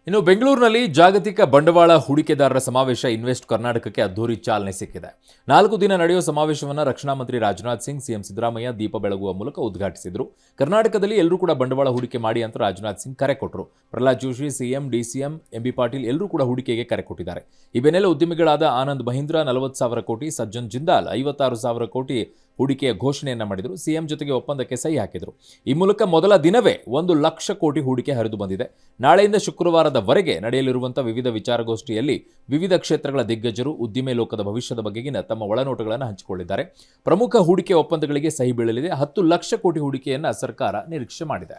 ಇನ್ನು ಬೆಂಗಳೂರಿನಲ್ಲಿ ಜಾಗತಿಕ ಬಂಡವಾಳ ಹೂಡಿಕೆದಾರರ ಸಮಾವೇಶ ಇನ್ವೆಸ್ಟ್ ಕರ್ನಾಟಕಕ್ಕೆ ಅದ್ದೂರಿ ಚಾಲನೆ ಸಿಕ್ಕಿದೆ. 4 ದಿನ ನಡೆಯುವ ಸಮಾವೇಶವನ್ನು ರಕ್ಷಣಾ ಮಂತ್ರಿ ರಾಜನಾಥ್ ಸಿಂಗ್, ಸಿಎಂ ಸಿದ್ದರಾಮಯ್ಯ ದೀಪ ಬೆಳಗುವ ಮೂಲಕ ಉದ್ಘಾಟಿಸಿದರು. ಕರ್ನಾಟಕದಲ್ಲಿ ಎಲ್ಲರೂ ಕೂಡ ಬಂಡವಾಳ ಹೂಡಿಕೆ ಮಾಡಿ ಅಂತ ರಾಜನಾಥ್ ಸಿಂಗ್ ಕರೆ ಕೊಟ್ಟರು. Pralhad Joshi, CM, DCM, M B Patil ಎಲ್ಲರೂ ಕೂಡ ಹೂಡಿಕೆಗೆ ಕರೆ ಕೊಟ್ಟಿದ್ದಾರೆ. ಈ ಬೆನ್ನಲ್ಲೇ ಉದ್ಯಮಿಗಳಾದ ಆನಂದ್ ಮಹೀಂದ್ರ 40,000 ಕೋಟಿ, ಸಜ್ಜನ್ ಜಿಂದಾಲ್ 56,000 ಕೋಟಿ ಹೂಡಿಕೆಯ ಘೋಷಣೆಯನ್ನ ಮಾಡಿದರು. ಸಿಎಂ ಜೊತೆಗೆ ಒಪ್ಪಂದಕ್ಕೆ ಸಹಿ ಹಾಕಿದರು. ಈ ಮೂಲಕ ಮೊದಲ ದಿನವೇ 1 ಲಕ್ಷ ಕೋಟಿ ಹೂಡಿಕೆ ಹರಿದು ಬಂದಿದೆ. ನಾಳೆಯಿಂದ ಶುಕ್ರವಾರದವರೆಗೆ ನಡೆಯಲಿರುವಂತಹ ವಿವಿಧ ವಿಚಾರಗೋಷ್ಠಿಯಲ್ಲಿ ವಿವಿಧ ಕ್ಷೇತ್ರಗಳ ದಿಗ್ಗಜರು ಉದ್ದಿಮೆ ಲೋಕದ ಭವಿಷ್ಯದ ಬಗೆಗಿನ ತಮ್ಮ ಒಳನೋಟಗಳನ್ನು ಹಂಚಿಕೊಂಡಿದ್ದಾರೆ. ಪ್ರಮುಖ ಹೂಡಿಕೆ ಒಪ್ಪಂದಗಳಿಗೆ ಸಹಿ ಬೀಳಲಿದೆ. 10 ಲಕ್ಷ ಕೋಟಿ ಹೂಡಿಕೆಯನ್ನ ಸರ್ಕಾರ ನಿರೀಕ್ಷೆ ಮಾಡಿದೆ.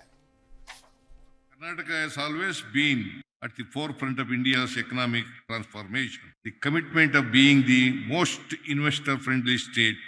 Karnataka has always been at the forefront of India's economic transformation. The commitment of being the most investor-friendly state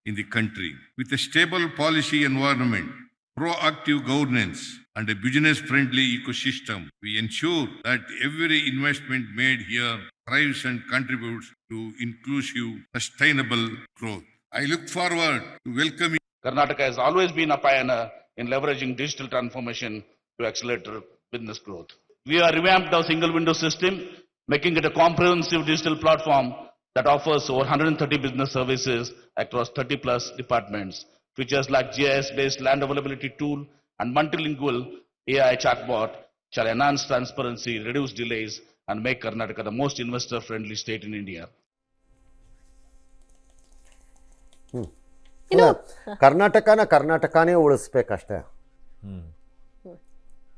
in the country. With a stable policy environment, proactive governance, and a business-friendly ecosystem, we ensure that every investment made here thrives and contributes to inclusive, sustainable growth. I look forward to welcoming. Karnataka has always been a pioneer in leveraging digital transformation to accelerate business growth. We have revamped our single window system, making it a comprehensive digital platform that offers over 130 business services across 30 plus departments. Features like GIS-based land availability tool and multilingual AI chatbot shall enhance transparency, reduce delays, and make Karnataka the most investor-friendly state in India. ಕರ್ನಾಟಕನೇ ಉಳಿಸ್ಬೇಕಷ್ಟೇ.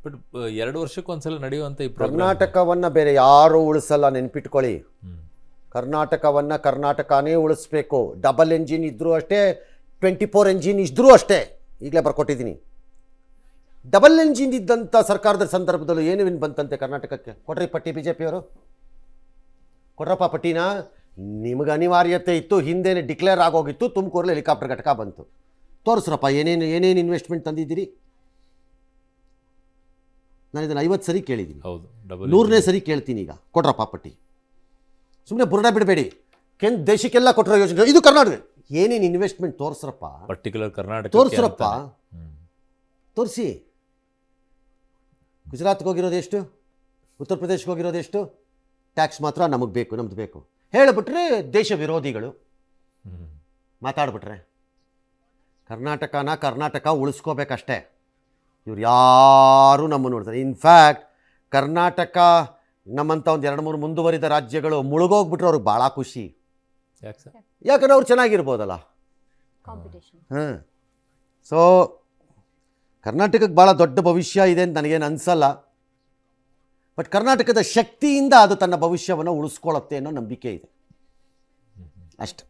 But 2 ವರ್ಷಕ್ಕೊಂದ್ಸಲ ನಡೆಯುವಂತ ಈ ಕರ್ನಾಟಕವನ್ನ ಬೇರೆ ಯಾರು ಉಳಿಸಲ್ಲ, ನೆನ್ಪಿಟ್ಕೊಳ್ಳಿ. ಕರ್ನಾಟಕನೇ ಉಳಿಸ್ಬೇಕು. ಡಬಲ್ ಎಂಜಿನ್ ಇದ್ರೂ ಅಷ್ಟೇ, 24 ಎಂಜಿನ್ ಇದ್ರೂ ಅಷ್ಟೇ. ಈಗಲೇ ಬರ್ಕೊಟ್ಟಿದ್ದೀನಿ. ಡಬಲ್ ಎಂಜಿನ್ ಇದ್ದಂಥ ಸರ್ಕಾರದ ಸಂದರ್ಭದಲ್ಲೂ ಏನೇನು ಬಂತಂತೆ ಕರ್ನಾಟಕಕ್ಕೆ? ಕೊಡ್ರಿ ಪಟ್ಟಿ, ಬಿಜೆಪಿಯವರು ಕೊಡ್ರಪ್ಪ ಪಟ್ಟಿನ. ನಿಮಗೆ ಅನಿವಾರ್ಯತೆ ಇತ್ತು, ಹಿಂದೆನೇ ಡಿಕ್ಲೇರ್ ಆಗೋಗಿತ್ತು. ತುಮಕೂರಲ್ಲಿ ಹೆಲಿಕಾಪ್ಟರ್ ಘಟಕ ಬಂತು. ತೋರಿಸ್ರಪ್ಪ ಏನೇನು ಇನ್ವೆಸ್ಟ್ಮೆಂಟ್ ತಂದಿದ್ದೀರಿ. ನಾನು ಇದನ್ನು 50 ಸರಿ ಕೇಳಿದ್ದೀನಿ. ಹೌದು, 100ನೇ ಸರಿ ಕೇಳ್ತೀನಿ. ಈಗ ಕೊಡ್ರಪ್ಪ ಪಟ್ಟಿ. ಸುಮ್ಮನೆ ಬುರುಡ ಬಿಡಬೇಡಿ. ದೇಶಕ್ಕೆಲ್ಲ ಕೊಟ್ಟಿರೋ ಯೋಜನೆ ಇದು ಕರ್ನಾಟಕ. ಏನೇನು ಇನ್ವೆಸ್ಟ್ಮೆಂಟ್ ತೋರಿಸ್ರಪ್ಪ. ಪರ್ಟಿಕ್ಯುಲರ್ ಕರ್ನಾಟಕ ತೋರಿಸ್ರಪ್ಪ, ತೋರಿಸಿ. ಗುಜರಾತ್ಗೆ ಹೋಗಿರೋದು ಎಷ್ಟು? ಉತ್ತರ ಪ್ರದೇಶಕ್ಕೆ ಹೋಗಿರೋದು ಎಷ್ಟು? ಟ್ಯಾಕ್ಸ್ ಮಾತ್ರ ನಮಗೆ ಬೇಕು, ನಮ್ದು ಬೇಕು ಹೇಳಿಬಿಟ್ರೆ ದೇಶ ವಿರೋಧಿಗಳು. ಮಾತಾಡ್ಬಿಟ್ರೆ ಕರ್ನಾಟಕ ಉಳಿಸ್ಕೋಬೇಕಷ್ಟೇ. ಇವ್ರು ಯಾರೂ ನಮ್ಮನ್ನು ನೋಡ್ತಾರೆ. ಇನ್ಫ್ಯಾಕ್ಟ್ ಕರ್ನಾಟಕ ನಮ್ಮಂಥ ಒಂದು 2-3 ಮುಂದುವರಿದ ರಾಜ್ಯಗಳು ಮುಳುಗೋಗ್ಬಿಟ್ರೆ ಅವ್ರಿಗೆ ಭಾಳ ಖುಷಿ. ಯಾಕಂದ್ರೆ ಅವ್ರು ಚೆನ್ನಾಗಿರ್ಬೋದಲ್ಲ. ಸೊ ಕರ್ನಾಟಕಕ್ಕೆ ಭಾಳ ದೊಡ್ಡ ಭವಿಷ್ಯ ಇದೆ ಅಂತ ನನಗೇನು ಅನಿಸಲ್ಲ. ಬಟ್ ಕರ್ನಾಟಕದ ಶಕ್ತಿಯಿಂದ ಅದು ತನ್ನ ಭವಿಷ್ಯವನ್ನು ಉಳಿಸ್ಕೊಳ್ಳುತ್ತೆ ಅನ್ನೋ ನಂಬಿಕೆ ಇದೆ ಅಷ್ಟೆ.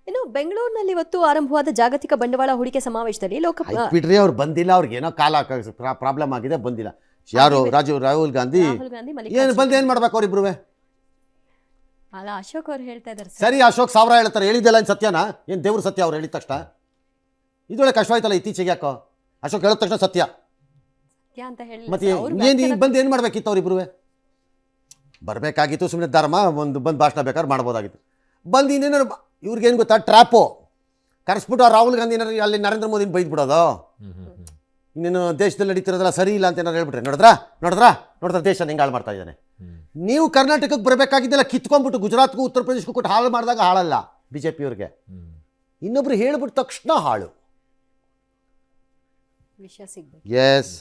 ಇನ್ನು ಬೆಂಗಳೂರಿನಲ್ಲಿ ಇವತ್ತು ಆರಂಭವಾದ ಜಾಗತಿಕ ಬಂಡವಾಳ ಹೂಡಿಕೆ ಸಮಾವೇಶದಲ್ಲಿ ಬಿಡ್ರಿ, ಅವ್ರು ಬಂದಿಲ್ಲ. ಅವ್ರಿಗೇನೋ ಕಾಲ ಪ್ರಾಬ್ಲಮ್ ಆಗಿದೆ, ಬಂದಿಲ್ಲ. ಯಾರು? ರಾಹುಲ್ ಗಾಂಧಿ ಏನು ಬಂದು ಏನು ಮಾಡ್ಬೇಕು ಅವರಿಬ್ರು? ಅಶೋಕ್ ಅವ್ರು ಹೇಳ್ತಾ ಇದ್ದಾರೆ. ಸರಿ, ಅಶೋಕ್ 1000 ಹೇಳ್ತಾರೆ. ಹೇಳಿದ್ದೆಲ್ಲ ಏನು ಸತ್ಯನಾ? ಏನು ದೇವ್ರ ಸತ್ಯ ಅವ್ರು ಹೇಳಿದ ತಕ್ಷಣ? ಇದೊಳ್ಳೆ ಕಷ್ಟವಾಯ್ತಲ್ಲ ಇತ್ತೀಚೆಗೆ. ಯಾಕೋ ಅಶೋಕ್ ಹೇಳಿದ ತಕ್ಷಣ ಸತ್ಯ ಅಂತ ಹೇಳಿ ಮತ್ತೆ ಏನು ಬಂದು ಏನು ಮಾಡಬೇಕಿತ್ತು ಅವರಿಬ್ರು? ಬರಬೇಕಾಗಿತ್ತು. ಸುಮ್ಮನೆ ಧರ್ಮ ಒಂದು ಬಂದು ಭಾಷಣ ಬೇಕಾದ್ರೆ ಮಾಡ್ಬೋದಾಗಿತ್ತು. ಬಂದು ಇನ್ನೇನಾರು ಇವ್ರಿಗೇನು ಗೊತ್ತಾ, ಟ್ರ್ಯಾಪು ಕರೆಸ್ಬಿಟ್ಟು ರಾಹುಲ್ ಗಾಂಧಿ ಏನಾರು ಅಲ್ಲಿ ನರೇಂದ್ರ ಮೋದಿನ ಬೈದ್ಬಿಡೋದು. ಇನ್ನೇನು ದೇಶದಲ್ಲಿ ನಡೀತಿರೋದಲ್ಲ ಸರಿ ಇಲ್ಲ ಅಂತ ಏನಾರು ಹೇಳ್ಬಿಟ್ರೆ ನೋಡಿದ್ರ ದೇಶ ಹೆಂಗೆ ಹಾಳು ಮಾಡ್ತಾ ಇದ್ದಾನೆ. ನೀವು ಕರ್ನಾಟಕಕ್ಕೆ ಬರಬೇಕಾಗಿದ್ದೆಲ್ಲ ಕಿತ್ಕೊಂಡ್ಬಿಟ್ಟು ಗುಜರಾತ್ಗೂ ಉತ್ತರ ಪ್ರದೇಶಕ್ಕೂ ಕೊಟ್ಟು ಹಾಳು ಮಾಡಿದಾಗ ಹಾಳಲ್ಲ ಬಿಜೆಪಿಯವ್ರಿಗೆ. ಇನ್ನೊಬ್ರು ಹೇಳ್ಬಿಟ್ಟ ತಕ್ಷಣ ಹಾಳು. ವಿಷಯ ಸಿಗ್ಬೇಕು. ಎಸ್.